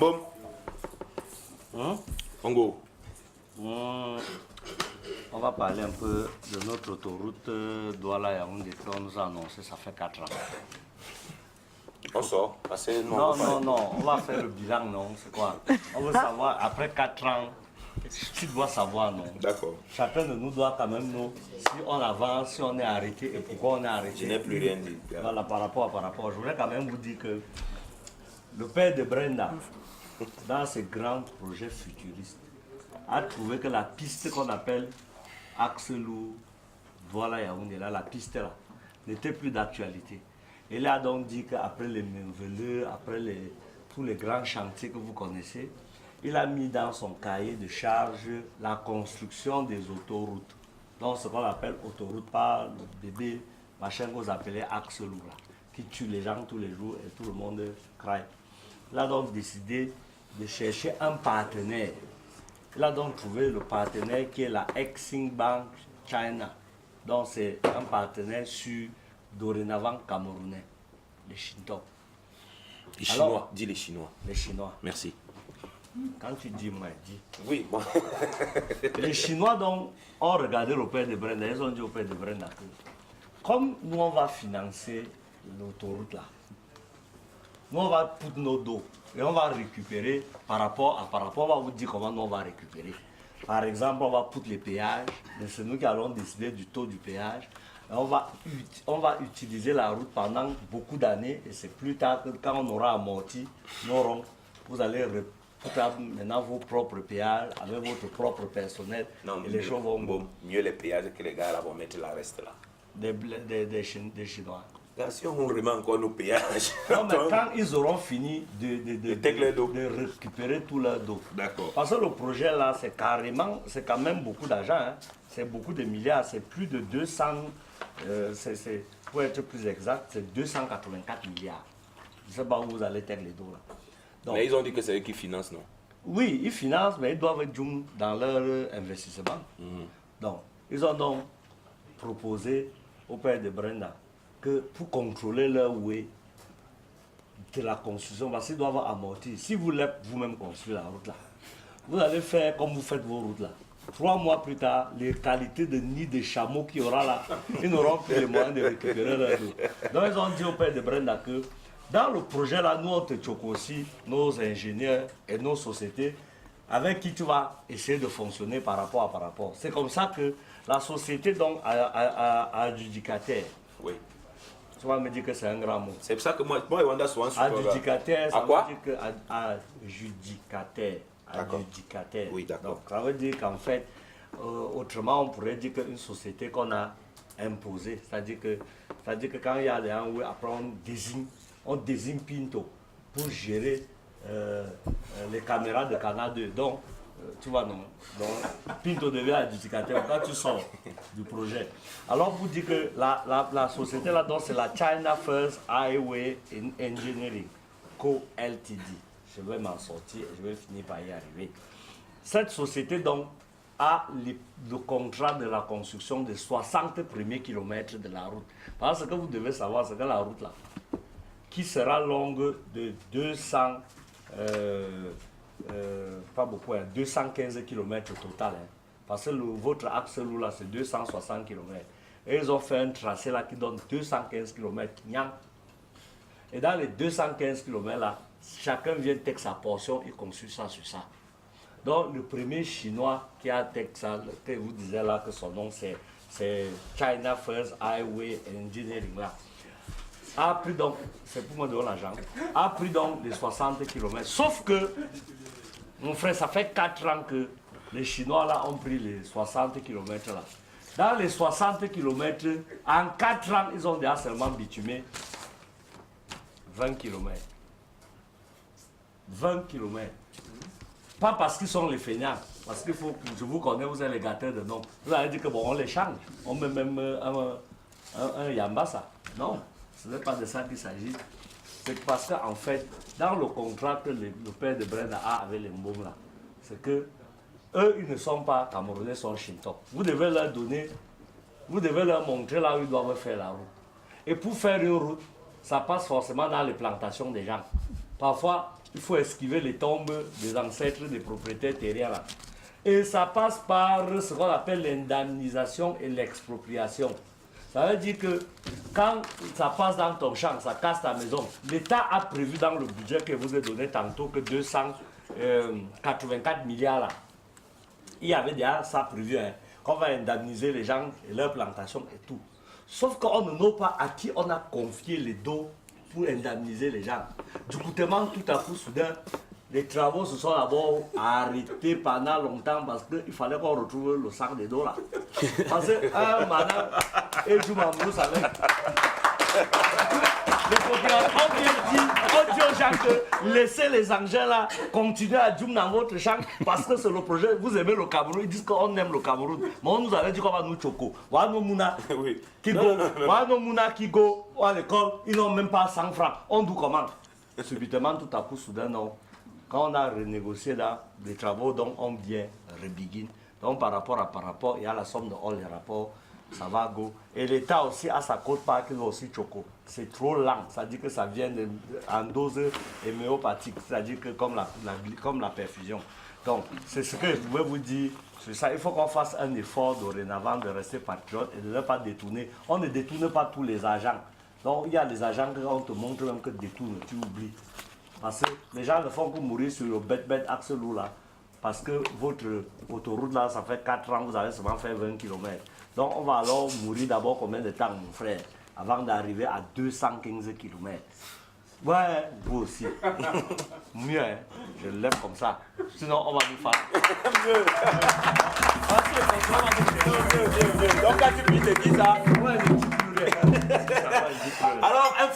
Bon. Congo. On va parler un peu de notre autoroute Douala-Yaoundé qu'on nous a annoncé, ça fait 4 ans. On sort. Non, on va faire le bilan, non, c'est quoi? On veut savoir, après 4 ans, tu dois savoir, non? D'accord. Chacun de nous doit quand même nous, si on avance, si on est arrêté et pourquoi on est arrêté. Je n'ai plus rien dit. Voilà, par rapport. Je voudrais quand même vous dire que le père de Brenda, dans ses grands projets futuristes, a trouvé que la piste qu'on appelle Axelou, Douala-Yaoundé, la piste là, n'était plus d'actualité. Il a donc dit qu'après les Menveleux, après tous les grands chantiers que vous connaissez, il a mis dans son cahier de charge la construction des autoroutes. Donc ce qu'on appelle autoroute, pas le bébé machin que vous appelez Axelou, là, qui tue les gens tous les jours et tout le monde craint. Il a donc décidé de chercher un partenaire. Il a donc trouvé le partenaire qui est la Exim Bank China. Donc c'est un partenaire sur dorénavant camerounais, les Shinto. Les Chinois, alors, dis les Chinois. Les Chinois. Merci. Quand tu dis, moi, dis. Oui, bon. Les Chinois donc ont regardé le père de Brenda, ils ont dit au père de Brenda que comme nous on va financer l'autoroute là, nous on va poudre nos dos et on va récupérer par rapport, on va vous dire comment nous on va récupérer. Par exemple, on va poudre les péages, c'est nous qui allons décider du taux du péage. On va utiliser la route pendant beaucoup d'années et c'est plus tard que quand on aura amorti nos ronds, vous allez faire maintenant vos propres péages avec votre propre personnel. Non, et les choses vont bon. Mieux les péages que les gars là vont mettre la reste là. Des Chinois. Si on remet encore nos péages. Non, mais quand ils auront fini de récupérer tout leur dos. D'accord. Parce que le projet là, c'est quand même beaucoup d'argent. Hein. C'est beaucoup de milliards, c'est plus de 200, pour être plus exact, c'est 284 milliards. Je ne sais pas où vous allez faire les dos là. Donc, mais ils ont dit que c'est eux qui financent, non? Oui, ils financent, mais ils doivent être dans leur investissement. Donc, ils ont donc proposé au père de Brenda que pour contrôler leur way de la construction, parce qu'ils doivent amortir. Si vous voulez vous-même construire la route là, vous allez faire comme vous faites vos routes là. 3 mois plus tard, les qualités de nid de chameaux qu'il y aura là, ils n'auront plus les moyens de récupérer leur dos. Donc ils ont dit au père de Brenda que dans le projet là, nous on te choque aussi nos ingénieurs et nos sociétés avec qui tu vas essayer de fonctionner par rapport. C'est comme ça que la société donc adjudicataire. Oui. Tu vas me dire que c'est un grand mot. C'est pour ça que moi et Wanda souvent sur adjudicataire, ça veut dire que adjudicataire. Adjudicataire. Oui, d'accord. Donc ça veut dire qu'en fait, autrement on pourrait dire qu'une société qu'on a imposée, c'est-à-dire que quand il y a des gens où après on désigne Pinto pour gérer les caméras de Canal 2. Donc, tu vois, non. Donc, Pinto devient adjudicateur quand tu sors du projet. Alors, vous dites que la société là-dedans, c'est la China First Highway Engineering Co. Ltd. Je vais m'en sortir et je vais finir par y arriver. Cette société, donc, a le contrat de la construction des 60 premiers kilomètres de la route. Parce que vous devez savoir, c'est que la route là, qui sera longue de 215 km total. Hein. Parce que votre axe là, c'est 260 km. Et ils ont fait un tracé là qui donne 215 km. Et dans les 215 km là, chacun vient avec sa portion et construit ça sur ça. Donc le premier Chinois qui a texte ça, que vous disiez là que son nom c'est China First Highway Engineering là. A pris donc, c'est pour me donner l'argent, a pris donc les 60 km. Sauf que, mon frère, ça fait 4 ans que les Chinois là ont pris les 60 km là. Dans les 60 km, en 4 ans, ils ont déjà seulement bitumé 20 km. 20 km. Pas parce qu'ils sont les feignants, parce qu'il faut, je vous connais, vous êtes les gâteurs de nom. Vous allez dire que bon, on les change, on met même un Yambasa. Non. Ce n'est pas de ça qu'il s'agit. C'est parce qu'en fait, dans le contrat que le père de Brenda a avec les Mbom là, c'est que eux, ils ne sont pas Camerounais, ils sont Shinto. Vous devez leur donner, vous devez leur montrer là où ils doivent faire la route. Et pour faire une route, ça passe forcément dans les plantations des gens. Parfois, il faut esquiver les tombes des ancêtres des propriétaires terriens là. Et ça passe par ce qu'on appelle l'indemnisation et l'expropriation. Ça veut dire que quand ça passe dans ton champ, ça casse ta maison, l'État a prévu dans le budget que vous avez donné tantôt que 284 milliards là. Il y avait déjà ça prévu, hein, qu'on va indemniser les gens et leurs plantations et tout. Sauf qu'on ne sait pas à qui on a confié les dos pour indemniser les gens. Du coup, tellement tout à coup, soudain, les travaux se sont d'abord arrêtés pendant longtemps parce qu'il fallait qu'on retrouve le sac de dos là. Parce que madame et du Mambrou savait. Les populations ont dit aux gens que laissez les engins là continuer à jouer dans votre champ parce que c'est le projet. Vous aimez le Cameroun, ils disent qu'on aime le Cameroun. Mais on nous avait dit qu'on va nous choco. Voilà nos mouna qui go, voilà nos mouna qui go à l'école, ils n'ont même pas 100 francs. On dit comment? Subitement, tout à coup, soudain, non. Quand on a renégocié là, les travaux, donc on vient rebegin. Donc par rapport, il y a la somme de all les rapports, ça va go. Et l'État aussi a sa cote part qui va aussi choco. C'est trop lent, c'est-à-dire que ça vient en dose héméopathique, c'est-à-dire que comme la perfusion. Donc c'est ce que je pouvais vous dire. C'est ça, il faut qu'on fasse un effort dorénavant de rester patriote et de ne pas détourner. On ne détourne pas tous les agents. Donc il y a des agents qu'on te montre même que détourne, tu oublies. Parce que les gens ne font que mourir sur le bête axe lourd là. Parce que votre autoroute là, ça fait 4 ans, vous avez seulement fait 20 km. Donc on va alors mourir d'abord combien de temps, mon frère, avant d'arriver à 215 km. Ouais, vous aussi. Mieux, hein? Je l'aime comme ça. Sinon, on va nous faire. Mieux. Donc quand tu dis ça, ouais, je dis plus rien. alors